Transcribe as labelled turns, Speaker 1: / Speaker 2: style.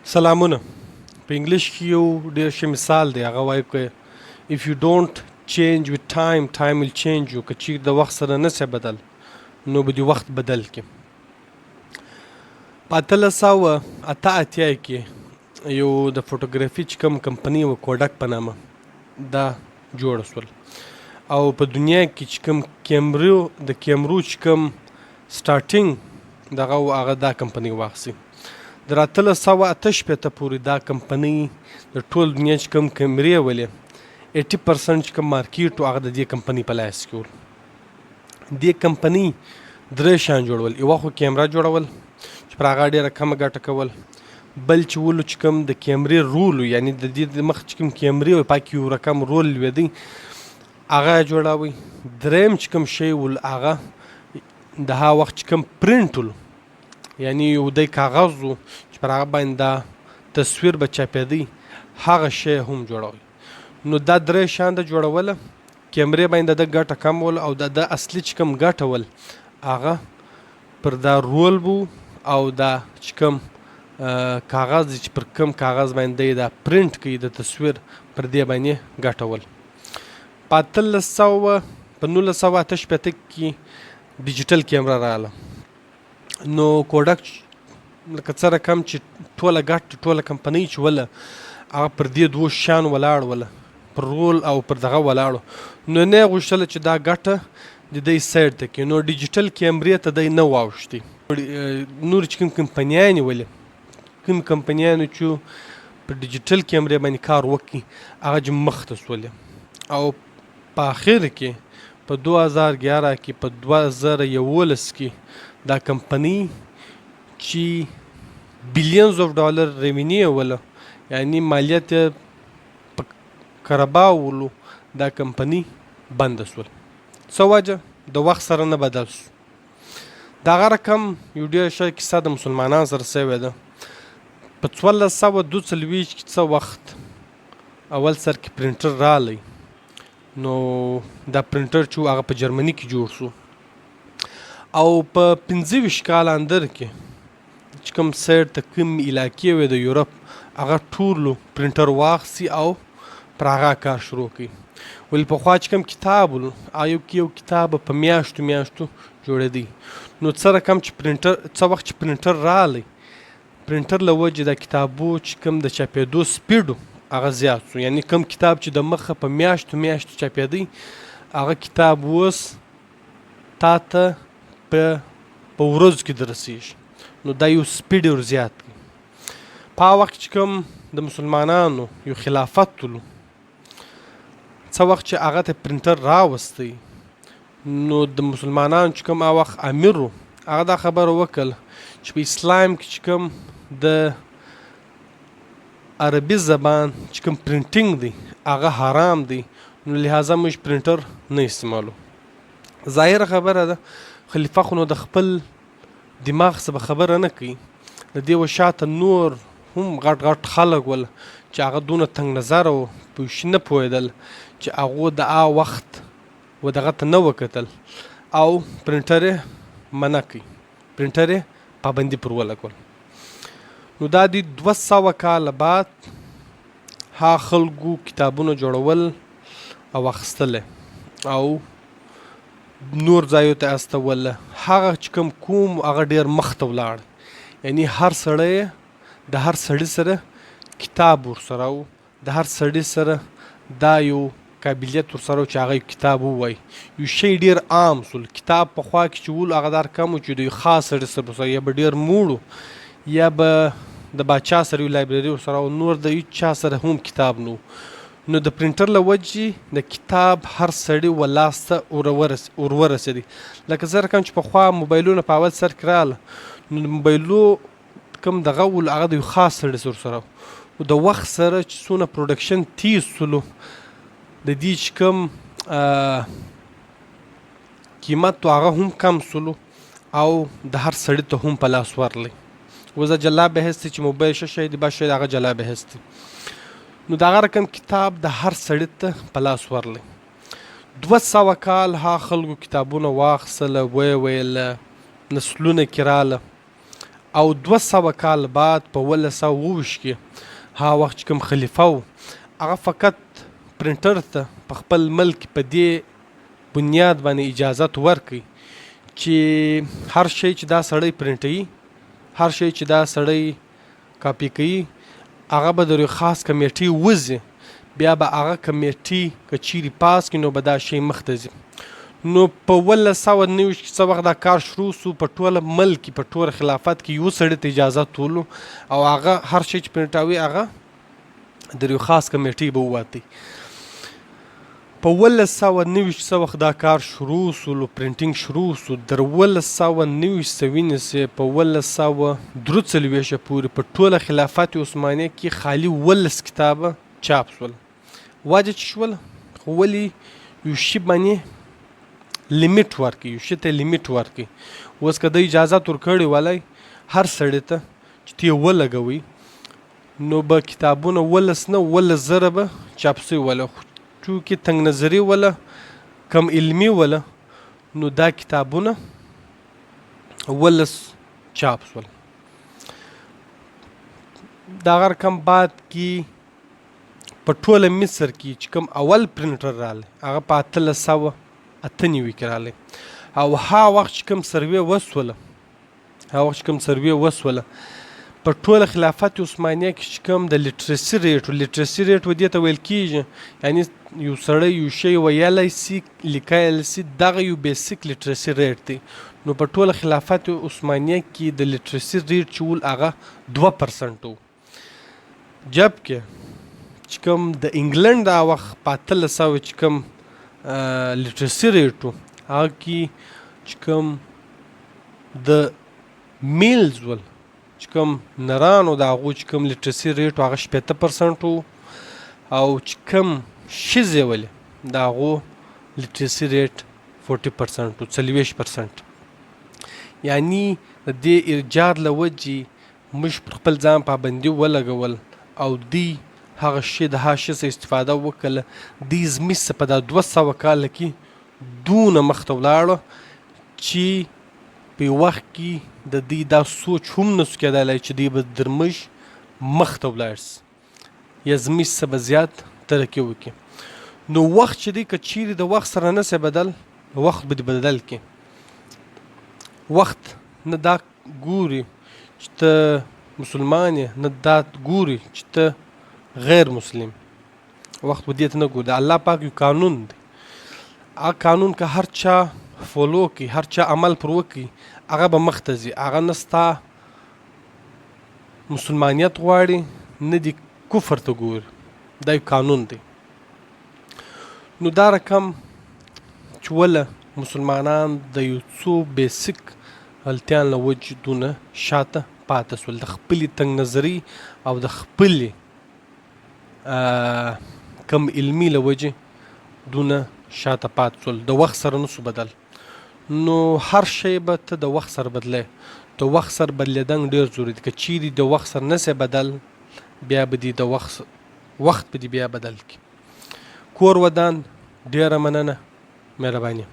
Speaker 1: سلامونه. په انګلیش کې یو ډېر ښه مثال دی. هغه وایي که if you don't change with time, time will change you. که چیرې د وخت سره نه سې بدل نو به دې وخت بدل کړي. په 1888 کې یو د فوټوګرافي چې کوم کمپنۍ وه کوډک په نامه دا جوړه سول او په دنیا کې چې کوم د کیمرو چې کوم سټارټینګ دغه و هغه دا کمپنۍ واخیستې. د 1888 پورې دا کمپنۍ د ټول دنیا چې کوم کیمرې ولې 80% چې کوم مارکیټ و هغه د دې کمپنۍ په لاس کې و. دې کمپنۍ درې شیان جوړول. یوه خو کیمره جوړول چې پر هغه ډېره کمه ګټه کول، بل چې ولو چې کوم د کیمرې رول یعنی د دې د مخ چې کوم کیمرې وي پکې یو رقم رول لوېدی هغه یې جوړاوی. دریم چې کوم شی ول هغه د هغه وخت چې کوم پرنټ ول یعنی یو دی کاغذ و چې پر هغه باندې دا تصویر به چاپېدی هغه شی هم جوړوي. نو دا درې شیان د جوړوله کیمرې باندې د ګټه کم ول او د اصلي چې کوم ګټه ول هغه پر دا رول بو او دا چې کوم کاغذ چې پر کوم کاغذ باندې دا پرنټ کوي د تصویر پر دې باندې ګټول. په 1988 کې ډیجیټل کیمره راغله. نو کوډک لکه څه رقم چې ټوله کمپنۍ چې وله هغه پر دې دوو شیانو ولاړ وله، پر رول او پر دغه ولاړو. نو نه یې غوښتله چې دا ګټه د دوی سایډ ته کړي. نو ډیجیټل کیمرې ته دی نه واوښتې. نور چې کوم کمپنیانې ولې کوم کمپنیانو چې په ډیجیټل کیمرې باندې کار وکړي هغه چې مخته سولې او په اخر کې په 2011 کې په 2011 کې دا کمپنۍ چې بلیونز اف ډالر ریونیو وله یعنی مالیت یې په کرباو ولو دا کمپنۍ بنده سول. څه وجه؟ د وخت سره نه بدل سو. دغه رقم یو ډېره ښه کیسه د مسلمانان سره سوې ده. په 1442 کې څه وخت اول سر کې پرنټر رالی. نو دا پرنټر چې هغه په جرمني کې جوړ سو او په 25 کال اندر کې چې کوم سایډ ته کوم علاقې وې د یورپ هغه ټولو پرنټر واخیستي او پر هغه کار شروع کړي. ولې پخوا چې کوم کتاب ول یو کتاب په میاشتو جوړېدی. نو څه رقم چې څه وخت چې پرنټر رالی پرنټر له وجې د کتابو چې کوم د چاپېدو سپیډ هغه زیات سو. یعنی کوم کتاب چې د مخه په میاشتو چاپېدی هغه کتاب اوس تا ته په ورځو کې درسیږي. نو دا یو سپیډ ور زیات کړي. په هغه وخت چې کوم د مسلمانانو یو خلافت ولو څه وخت چې هغه ته پرنټر راوستی نو د مسلمانانو چې کوم هغه وخت امیر و هغه دا خبره وکړه چې په اسلام کې چې کوم د عربي زبان چې کوم پرنټینګ دی هغه حرام دی. نو لہذا موږ پرنټر نه استعمالو. ظاهره خبره ده خلیفه خو نو د خپل دماغ څخه خبره نه کوي. د دې وشاته نور هم غټ خلک ول چې هغه دونه تنګ نظر او پوښ نه پوهېدل چې هغه د وخت و دغه ته نه وکتل او پرنټر یې منع کوي، پرنټر یې پابندي پر ولګول. نو دا د 200 کاله بعد ها خلکو کتابونه جوړول او اخیستل او نور ځایو ته استول. هغه چې کوم هغه ډېر مخته ولاړ. یعنی هر سړی د هر سړي سره کتاب ورسره و، د هر سړي سره دا یو قابلیت ورسره چې هغه کتاب ووایي. یو شی ډېر عام سول. کتاب پخوا کې چې ول هغه دار کم و چې د یو خاص سړي سره یا به ډېر موړ یا به د باچا سره یو لایبرري ورسره او نور د هیچا سره هم کتاب نو. نو د پرنټر له وجې د کتاب هر سړي ولاس ته ورورسېدي. لکه زه رقم چې پخوا موبایلونه په اول سر کې راغله نو د موبایلو کوم دغه ول هغه د یو خاص سړي سره و د وخت سره چې څونه پروډکشن تیز سولو د دې چې کوم قیمت هغه هم کم سولو او د هر سړي ته هم په لاس ورلی. وزه جلا بحث دی چې موبایل ښه شی دی بد شی دی هغه جلا بحث دی. نو دغه رقم کتاب د هر سړي ته په لاس ورلی. 200 کال ها خلکو کتابونه واخیستله ویې ویله نسلونه کې راله او 200 کال بعد په 1928 کې هغه وخت چې کوم خلیفه و هغه فقط پرنټر ته په خپل ملک په دې بنیاد باندې اجازت ورکړي چې هر شی چې دا سړی پرنټوي، هر شی چې دا سړی کاپي کوي، هغه به د یو خاص کمیټې وځي، بیا به هغه کمیټې که چیرې پاس کړي نو به دا شی مخته ځي. نو په 1929 کې څه وخت دا کار شروع سو، په ټوله ملک کې په ټوله خلافت کې یو سړي ته اجازت ولو او هغه هر شی چې پرنټوي هغه د یو خاص کمیټې به وواتي. په 1929 څه وخت دا کار شروع سو، پرنټینګ شروع سو. در 1929 ونیسئ په 1943 پورې په ټوله خلافت عثمانیه کې خالي 19 کتابه چاپ سول. وجه چې شوله، خو ولې یو شي باندې لیمیټ ورکړي، یو شي ته لیمیټ ورکړي. اوس که د اجازت ورکړې ولای هر سړي ته چې ته یې ولګوئ نو به کتابونه 19 نه 19,000 به چاپ سوي وله. چونکې تنګ نظري وله، کم علمي وله، نو دا کتابونه 19 چاپ سول. د هغه رقم بعد کې په ټوله مصر کې چې کوم اول پرنټر راغلی هغه په 1898 کې راغلی او هغه وخت چې کوم سروې وسوله په ټوله خلافت عثمانیه کې چې کوم د لیټرسي ریټ و دې ته ویل کېږي، یعنی یو سړی یو شی ویلی سي، لیکلی سي، دغه یو بیسیک لیټرسي ریټ دی. نو په ټوله خلافت عثمانیه کې د لیټرسي ریټ چې ول هغه 2% و، جبکې چې کوم د انګلند هغه وخت په 1800 چې کوم لیټرسي ریټ و هغه کې چې کوم د میلز ول چې کوم نرانو د هغو چې کوم لیټرسي ریټ هغه 60% و او چې کوم ښځې ولې د هغو لیټرسي ریټ 40% و، 40%. یعنی د دې ایجاد له وجې موږ پر خپل ځان پابندي ولګول او دوی هغه شی د هغه شي څخه استفاده وکړله. دوی زموږ څخه په دا 200 کاله کې دونه مخته ولاړه چې په یو وخت کې د دوی دا سوچ هم نسو کېدلی چې دوی به در موږ مخته ولاړ سي یا زموږ څخه به زیات ترقي وکړي. نو وخت چې دی که چیرې د وخت سره نسي بدل، وخت به دې بدل کړي. وخت نه دا ګوري چې ته مسلمان یې، نه دا ګوري چې ته غیر مسلم. وخت به دې ته نه ګوري. د الله پاک یو قانون دی، هغه قانون که هر چا فالو کړي، هر چا عمل پر وکړي، هغه به مخته ځي. هغه نه ستا مسلمانیت غواړي نه دی کفر ته ګوري، دا یو قانون دی. نو دا رقم چې وله مسلمانان د یو څو بیسیک غلطیان له وجې دونه شاته پاته سول، د خپلې تنګ نظري او د خپلې کم علمي له وجې دونه شاته پاته سول، د وخت سره نسو بدل. نو هر شی به ته د وخت سره بدلی، د وخت سره بدلیدن ډېر ضروري دی. که چیرې د وخت سره نسې بدل بیا به دې د وخت به دې بیا بدل کړي. کور ودان ډېره مننه، مهرباني.